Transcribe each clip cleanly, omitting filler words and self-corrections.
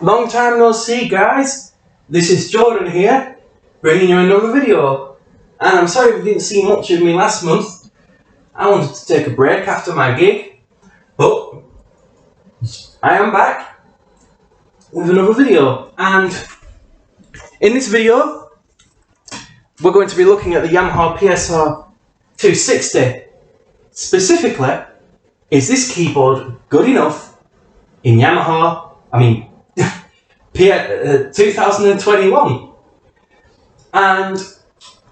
Long time no see, guys. This is Jordan here, bringing you another video. And I'm sorry if you didn't see much of me last month. I wanted to take a break after my gig, but I am back with another video. And in this video, we're going to be looking at the Yamaha PSR 260. Specifically, is this keyboard good enough in Yamaha, 2021? And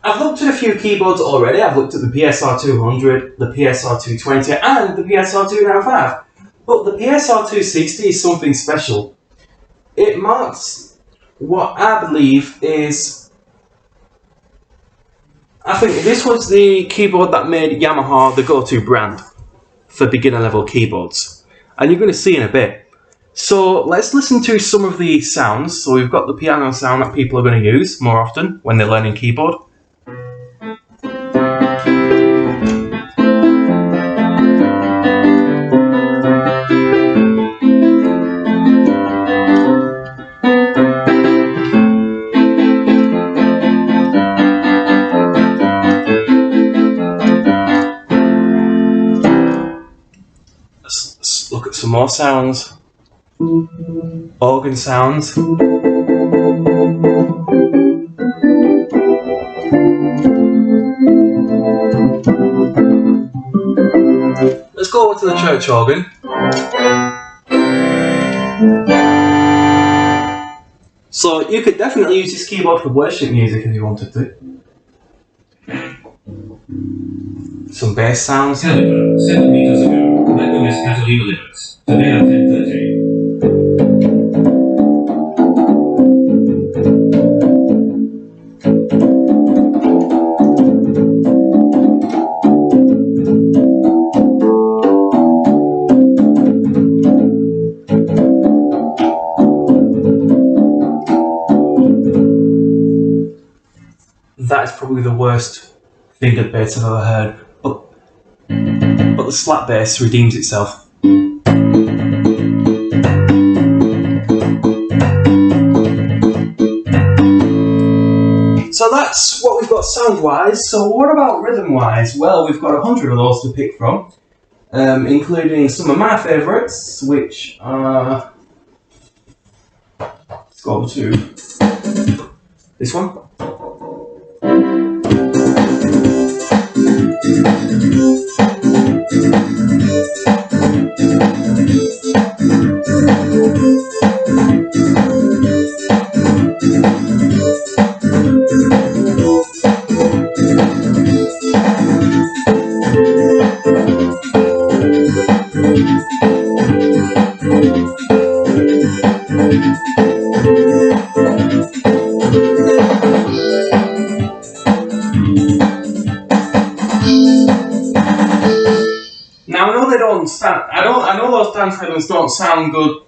I've looked at a few keyboards already. I've looked at the PSR 200, the PSR 220 and the PSR 295. But the PSR 260 is something special. It marks what I believe is... I think this was the keyboard that made Yamaha the go-to brand for beginner level keyboards. And you're going to see in a bit. So let's listen to some of the sounds. So we've got the piano sound that people are going to use more often when they're learning keyboard. Let's look at some more sounds. Organ sounds. Let's go over to the church organ. So you could definitely use this keyboard for worship music if you wanted to. Some bass sounds. Caliber, 7 meters ago, Magnus Catalina limits. Today at 10:30. That is probably the worst fingered bass I've ever heard. But the slap bass redeems itself. So that's what we've got sound-wise. So what about rhythm-wise? Well, we've got 100 of those to pick from, including some of my favourites, which are... Let's go over to this one. Now I know they don't stand. I know those dance rhythms don't sound good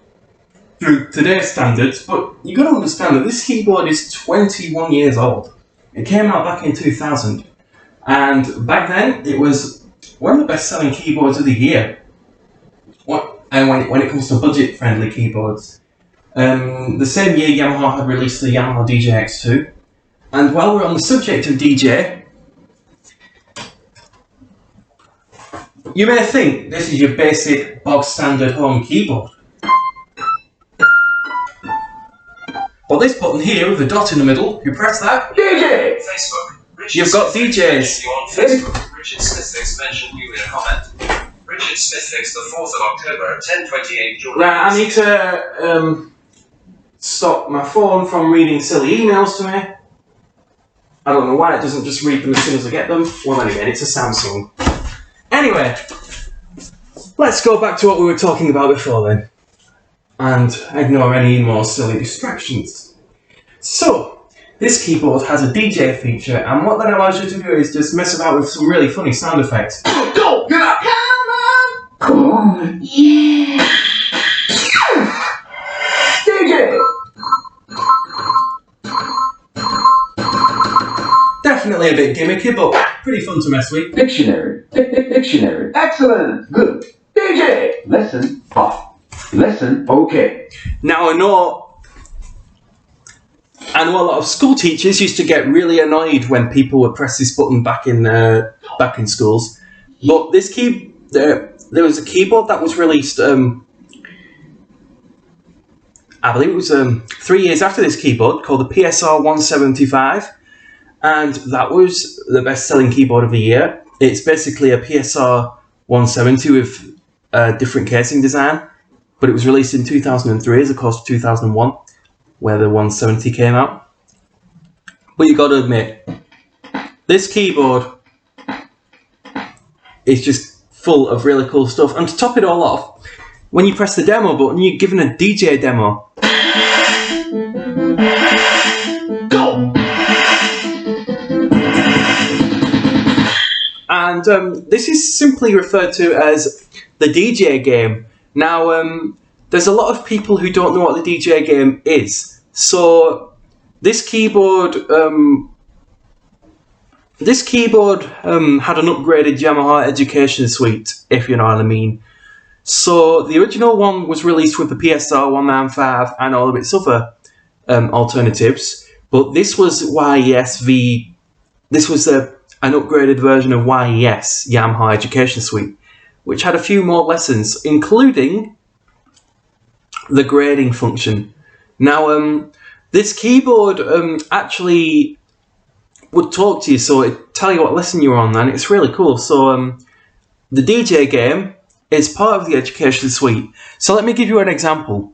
through today's standards, but you got to understand that this keyboard is 21 years old. It came out back in 2000, and back then it was one of the best-selling keyboards of the year. And when it comes to budget-friendly keyboards, the same year Yamaha had released the Yamaha DJ X2, and while we're on the subject of DJ. You may think this is your basic, bog-standard home keyboard. But this button here with the dot in the middle, you press that, DJ! Facebook. You've got DJs. On Facebook. Richard Smithfix mentioned you in a comment. Richard Smithfix, the 4th of October, 10:28. Right, I need to stop my phone from reading silly emails to me. I don't know why it doesn't just read them as soon as I get them. Well, anyway, it's a Samsung. Anyway, let's go back to what we were talking about before then, and ignore any more silly distractions. So, this keyboard has a DJ feature, and what that allows you to do is just mess about with some really funny sound effects. Go! Get up! Come on! Yeah! DJ! Definitely a bit gimmicky, but pretty fun to mess with. Dictionary. Dictionary. Excellent. Good. DJ. Listen. Off. Listen. Okay. Now I know I know a lot of school teachers used to get really annoyed when people would press this button back in schools. But this there was a keyboard that was released. I believe it was 3 years after this keyboard, called the PSR 175, and that was the best-selling keyboard of the year. It's basically a PSR 170 with a different casing design, but it was released in 2003 as opposed to 2001, where the 170 came out. But you got to admit, this keyboard is just full of really cool stuff. And to top it all off, when you press the demo button, you're given a DJ demo. Go! And this is simply referred to as the DJ game. Now, there's a lot of people who don't know what the DJ game is. So, this keyboard had an upgraded Yamaha education suite, if you know what I mean. So, the original one was released with the PSR 195 and all of its other alternatives. But this was an upgraded version of YES, Yamaha Education Suite, which had a few more lessons, including the grading function. Now, this keyboard actually would talk to you, so it'd tell you what lesson you were on, and it's really cool. So, the DJ game is part of the Education Suite. So let me give you an example.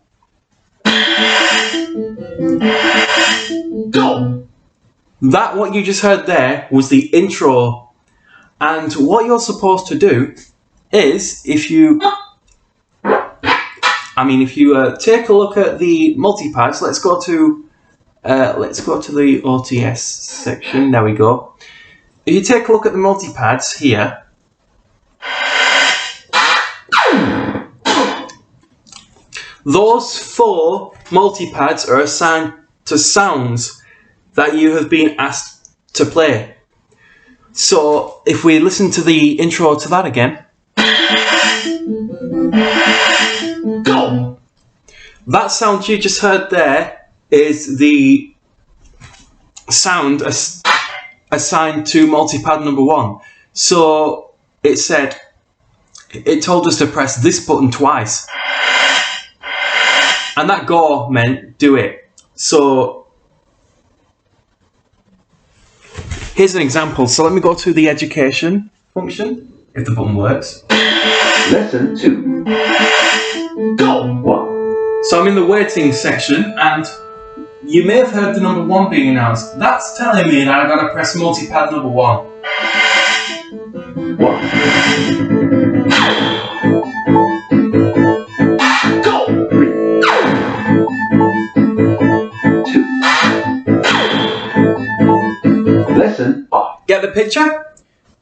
Go! That, what you just heard there, was the intro. And what you're supposed to do is, if you take a look at the multipads, let's go to the OTS section. There we go. If you take a look at the multipads here, those 4 multipads are assigned to sounds that you have been asked to play. So if we listen to the intro to that again. Go! That sound you just heard there is the sound assigned to multipad number 1. So it told us to press this button twice. And that go meant do it. So here's an example. So let me go to the education function, if the button works. Lesson 2. Go! 1. So I'm in the waiting section, and you may have heard the number 1 being announced. That's telling me that I've got to press multipad number 1. 1. Go! 3. 2. Lesson 5. Get the picture?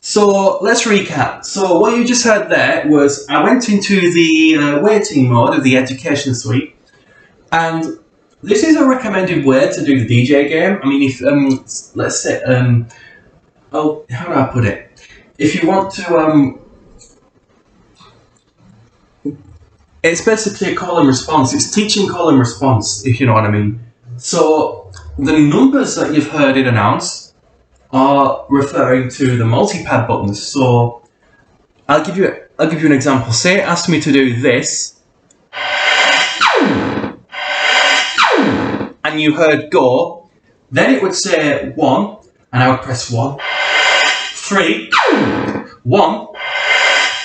So let's recap. So what you just heard there was I went into the waiting mode of the education suite, and this is a recommended way to do the DJ game. I mean, if let's say how do I put it? If you want to it's basically a call and response. It's teaching call and response, if you know what I mean. So the numbers that you've heard it announced are referring to the multipad buttons. So I'll give you an example. Say it asked me to do this, and you heard go, then it would say 1, and I would press 1, 3, 1,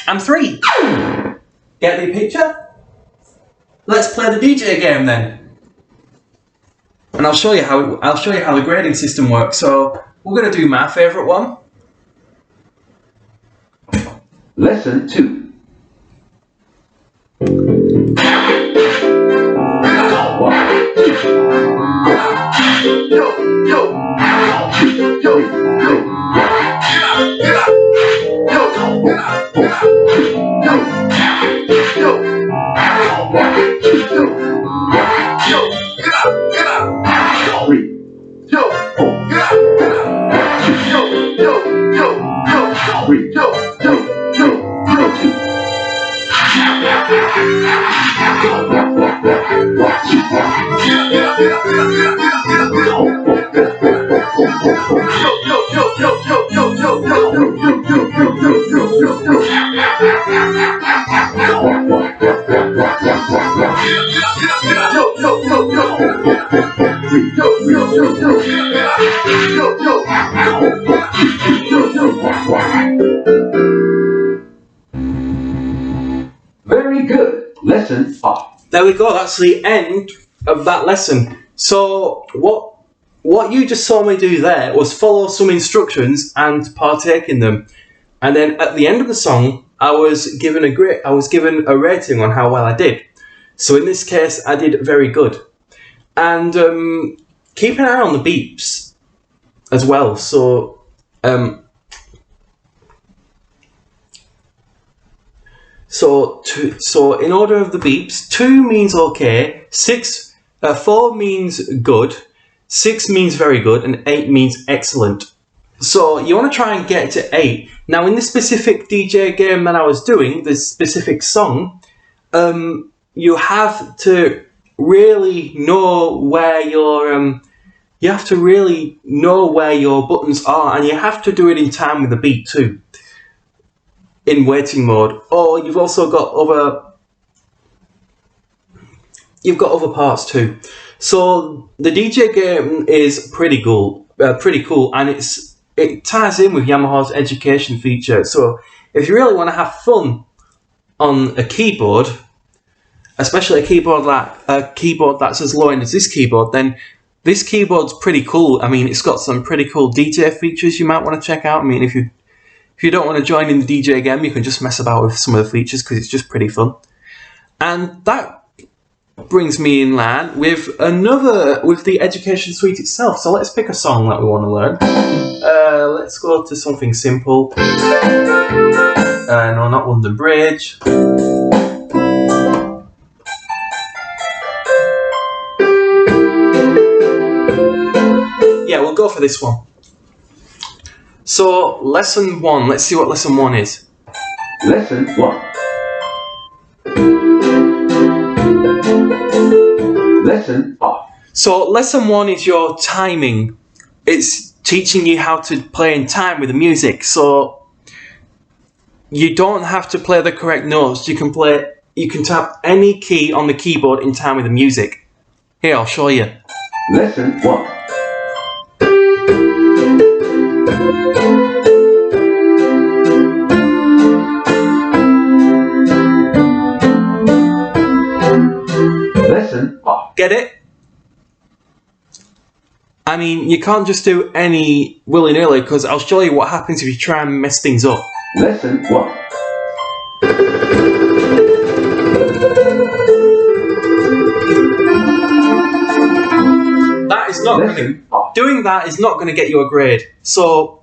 and 3. Get the picture? Let's play the DJ game then, and I'll show you how the grading system works. So we're going to do my favourite one. Lesson 2. Go! there we go. That's the end of that lesson. So what you just saw me do there was follow some instructions and partake in them, and then at the end of the song, I was given a rating on how well I did. So in this case, I did very good. And keep an eye on the beeps as well. So so in order of the beeps, 2 means okay, 4 means good, 6 means very good, and 8 means excellent. So you want to try and get to 8. Now in this specific DJ game that I was doing, this specific song, you have to really know where your buttons are, and you have to do it in time with the beat too, in waiting mode. Or you've also got other parts too. So the DJ game is pretty cool, and it ties in with Yamaha's education feature. So if you really want to have fun on a keyboard, especially a keyboard that's as low end as this keyboard, then this keyboard's pretty cool. I mean, it's got some pretty cool DJ features you might want to check out. I mean, if you don't want to join in the DJ game, you can just mess about with some of the features because it's just pretty fun. And that brings me in line with the education suite itself. So let's pick a song that we want to learn. Let's go to something simple. No, not London Bridge. Yeah, we'll go for this one. So, lesson 1. Let's see what lesson 1 is. Lesson 1. Lesson 5. So, lesson 1 is your timing. It's teaching you how to play in time with the music. So, you don't have to play the correct notes. You can tap any key on the keyboard in time with the music. Here, I'll show you. Lesson 1. Lesson 5. Get it? I mean, you can't just do any willy-nilly, because I'll show you what happens if you try and mess things up. Lesson 1. Doing that is not going to get you a grade. So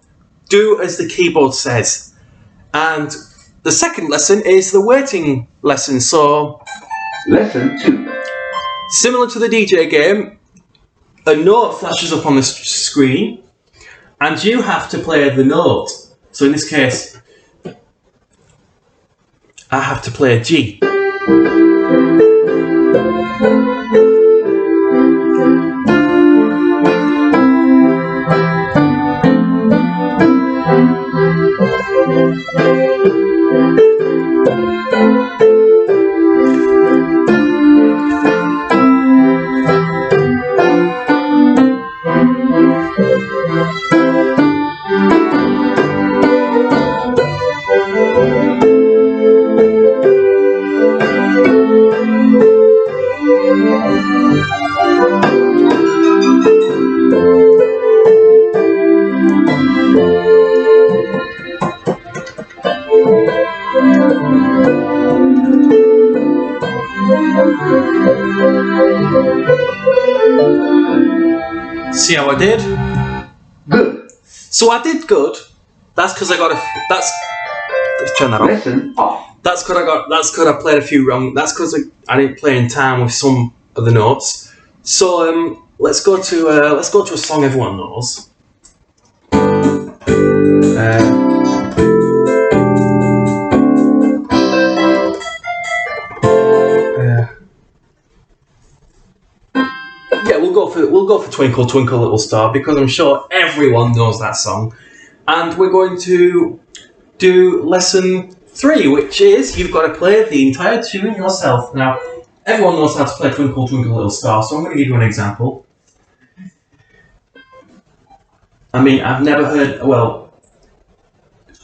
do as the keyboard says. And the second lesson is the waiting lesson. So Lesson 2. similar to the DJ game, a note flashes up on the screen and you have to play the note. So in this case, I have to play a G. See how I did? Good. So I did good. That's because I got let's turn that off. Lesson 5. That's because I played a few wrong. That's because I didn't play in time with some of the notes. So let's go to a song everyone knows. Yeah, we'll go for Twinkle Twinkle Little Star because I'm sure everyone knows that song. And we're going to do lesson 3, which is you've got to play the entire tune yourself. Now, everyone knows how to play Twinkle Twinkle Little Star, so I'm going to give you an example. I mean, I've never heard, well,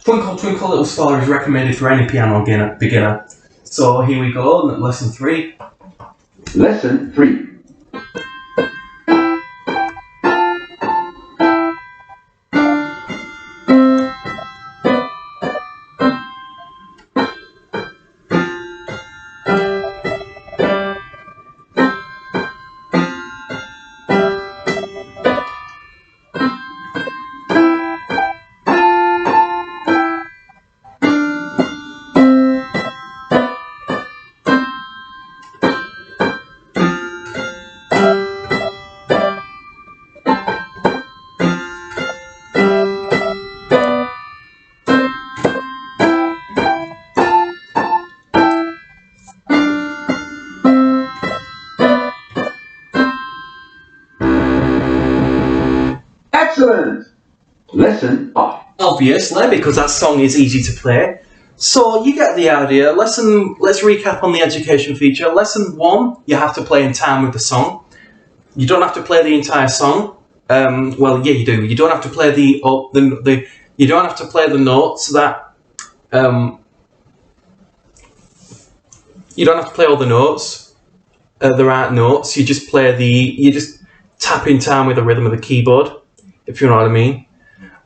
Twinkle Twinkle Little Star is recommended for any piano beginner. So here we go, lesson 3. Lesson 3. Excellent! Lesson off. Obviously, because that song is easy to play. So you get the idea. Let's recap on the education feature. Lesson 1, you have to play in time with the song. You don't have to play the entire song. Well, yeah, you do. You don't have to play you don't have to play the notes that you don't have to play all the notes, the right notes. You just tap in time with the rhythm of the keyboard, if you know what I mean.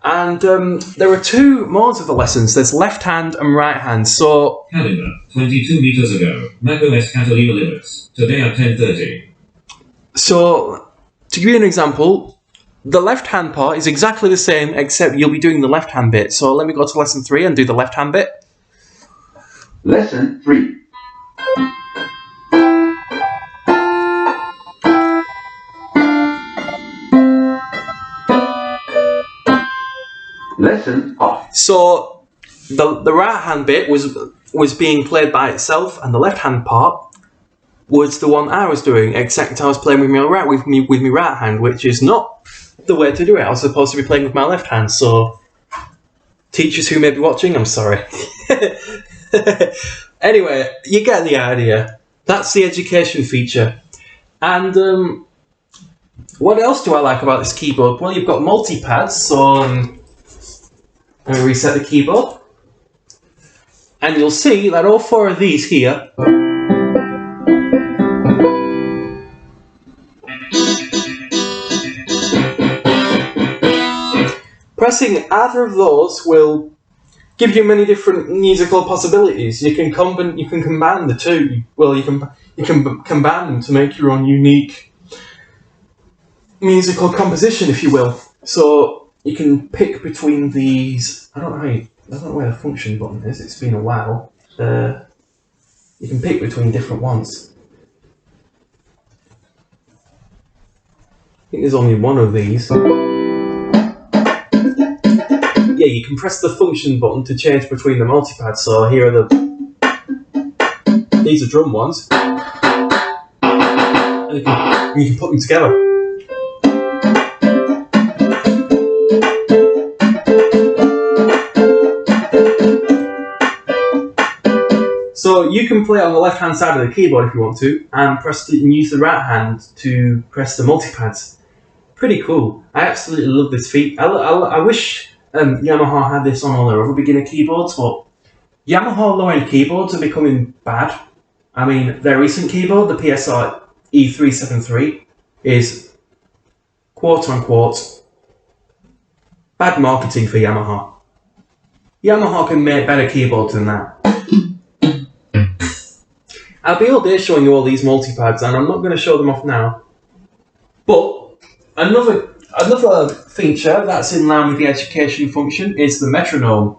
And there are 2 modes of the lessons. There's left hand and right hand. So Calendar, 22 meters ago. macOS Catalina limits. Today at 10:30. So to give you an example, the left hand part is exactly the same, except you'll be doing the left hand bit. So let me go to lesson 3 and do the left hand bit. Lesson 3. Lesson off. So the right hand bit was being played by itself, and the left hand part was the one I was doing, except I was playing with my right hand, which is not the way to do it. I was supposed to be playing with my left hand. So teachers who may be watching, I'm sorry. Anyway, you get the idea. That's the education feature. And what else do I like about this keyboard? Well, you've got multi-pads, so let me reset the keyboard. And you'll see that all 4 of these here pressing either of those will give you many different musical possibilities. You can combine the 2. Well, you can combine them to make your own unique musical composition, if you will. So you can pick between these. I don't know where the function button is. It's been a while. You can pick between different ones. I think there's only one of these. Yeah, you can press the function button to change between the multipads. So here are these are drum ones, and you can put them together. So you can play on the left hand side of the keyboard if you want to, and use the right hand to press the multipads. Pretty cool. I absolutely love this feat. I wish Yamaha had this on all their other beginner keyboards, but Yamaha low-end keyboards are becoming bad. I mean, their recent keyboard, the PSR E373, is quote-unquote bad marketing for Yamaha. Yamaha can make better keyboards than that. I'll be all day showing you all these multipads, and I'm not going to show them off now. But another feature that's in line with the education function is the metronome.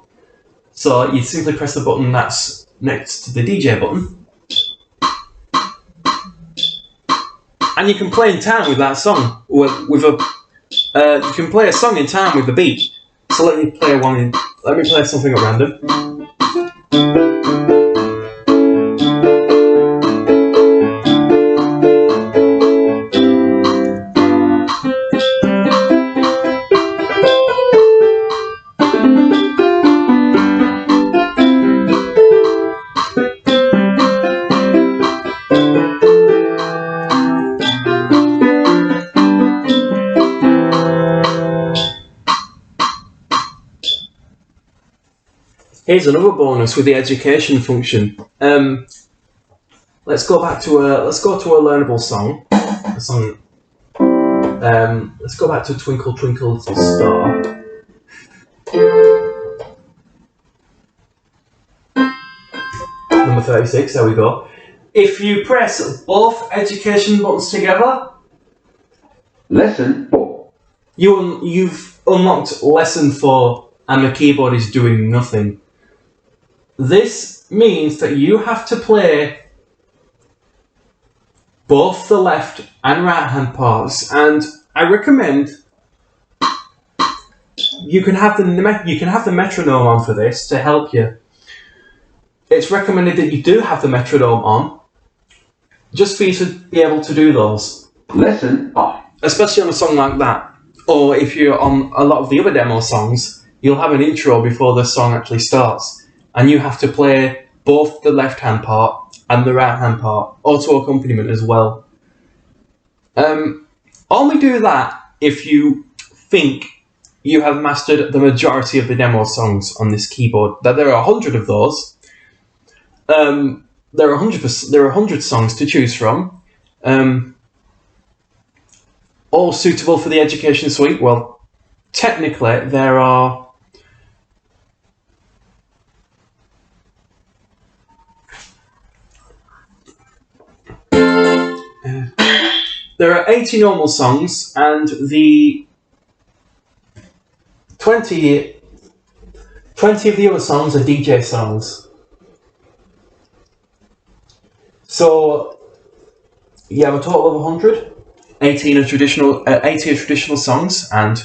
So you simply press the button that's next to the DJ button, and you can play in time with that song. You can play a song in time with the beat. So let me play something at random. Here's another bonus with the education function. let's go to a learnable song. Let's go back to Twinkle Twinkle Little Star. Number 36, there we go. If you press both education buttons together, Lesson 4. you've unlocked lesson 4 and the keyboard is doing nothing. This means that you have to play both the left and right hand parts, and I recommend you can have the metronome on for this to help you. It's recommended that you do have the metronome on, just for you to be able to do those. Lesson 5. Especially on a song like that, or if you're on a lot of the other demo songs, you'll have an intro before the song actually starts, and you have to play both the left hand part and the right hand part, auto accompaniment as well. Only do that if you think you have mastered the majority of the demo songs on this keyboard. That there are 100 of those. There are 100 songs to choose from, all suitable for the education suite. Well, technically there are there are 80 normal songs, and the 20 of the other songs are DJ songs. So you have a total of 100, 80 are traditional songs, and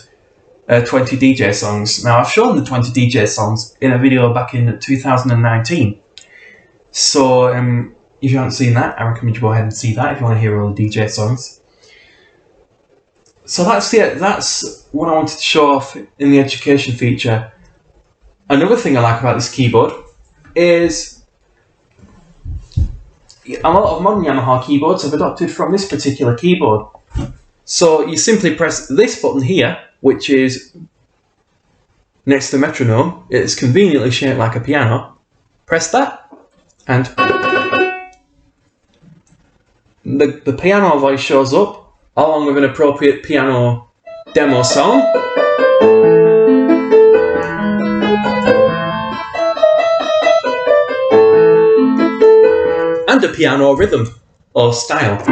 20 DJ songs. Now, I've shown the 20 DJ songs in a video back in 2019. So if you haven't seen that, I recommend you go ahead and see that if you want to hear all the DJ songs. So that's what I wanted to show off in the education feature. Another thing I like about this keyboard is a lot of modern Yamaha keyboards have adopted from this particular keyboard. So you simply press this button here, which is next to the metronome. It's conveniently shaped like a piano. Press that, and the piano voice shows up, along with an appropriate piano demo song. And a piano rhythm or style.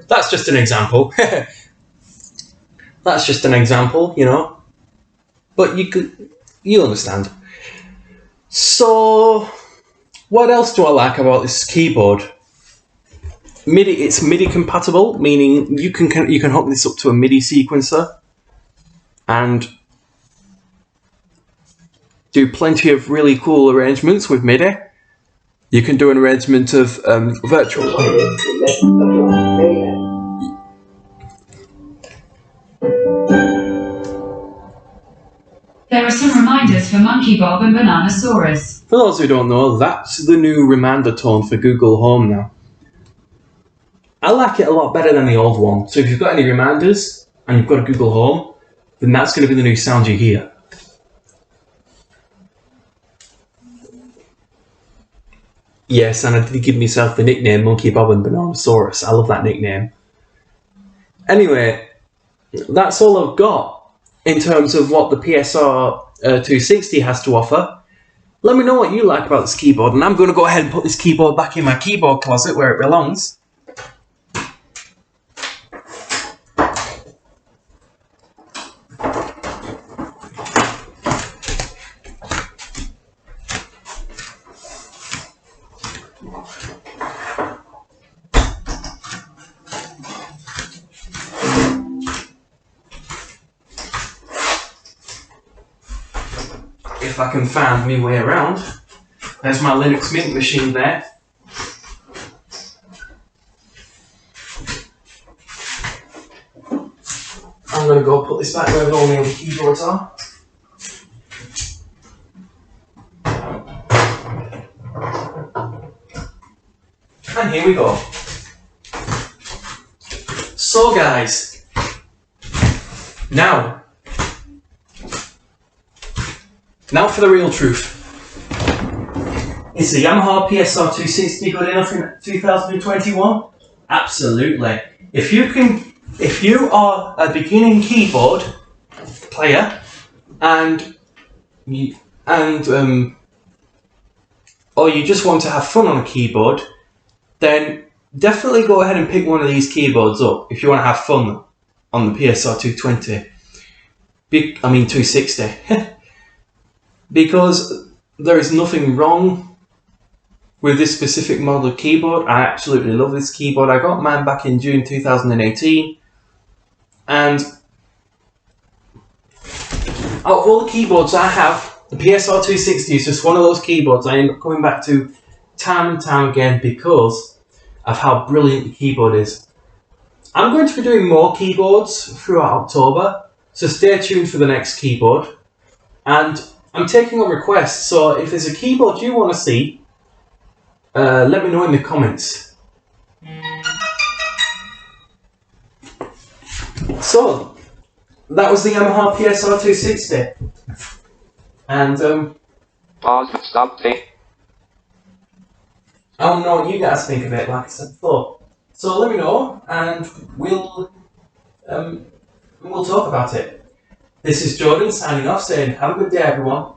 That's just an example. That's just an example, you know. But you'll understand. So, what else do I like about this keyboard? MIDI. It's MIDI compatible, meaning you can hook this up to a MIDI sequencer and do plenty of really cool arrangements with MIDI. You can do an arrangement of virtual. There are some reminders for Monkey Bob and Bananasaurus. For those who don't know, that's the new reminder tone for Google Home now. I like it a lot better than the old one. So if you've got any reminders and you've got a Google Home, then that's going to be the new sound you hear. Yes, and I did give myself the nickname Monkey Bob and Bananasaurus. I love that nickname. Anyway, that's all I've got in terms of what the PSR 260 has to offer. Let me know what you like about this keyboard, and I'm going to go ahead and put this keyboard back in my keyboard closet where it belongs. If I can find my way around. There's my Linux Mint machine there. I'm going to go put this back where all my other keyboards are. And here we go. So guys, now for the real truth. Is the Yamaha PSR 260 good enough in 2021? Absolutely. If you are a beginning keyboard player or you just want to have fun on a keyboard, then definitely go ahead and pick one of these keyboards up if you want to have fun on the PSR 260. Because there is nothing wrong with this specific model of keyboard. I absolutely love this keyboard. I got mine back in June 2018, and out of all the keyboards I have, the PSR 260 is just one of those keyboards I end up coming back to time and time again because of how brilliant the keyboard is. I'm going to be doing more keyboards throughout October, so stay tuned for the next keyboard. And I'm taking on requests, so if there's a keyboard you want to see, let me know in the comments. So, that was the Yamaha PSR 260. And, Pause. Stop. Tape. I don't know what you guys think of it, like I said before. So let me know, and we'll talk about it. This is Jordan signing off, saying have a good day, everyone.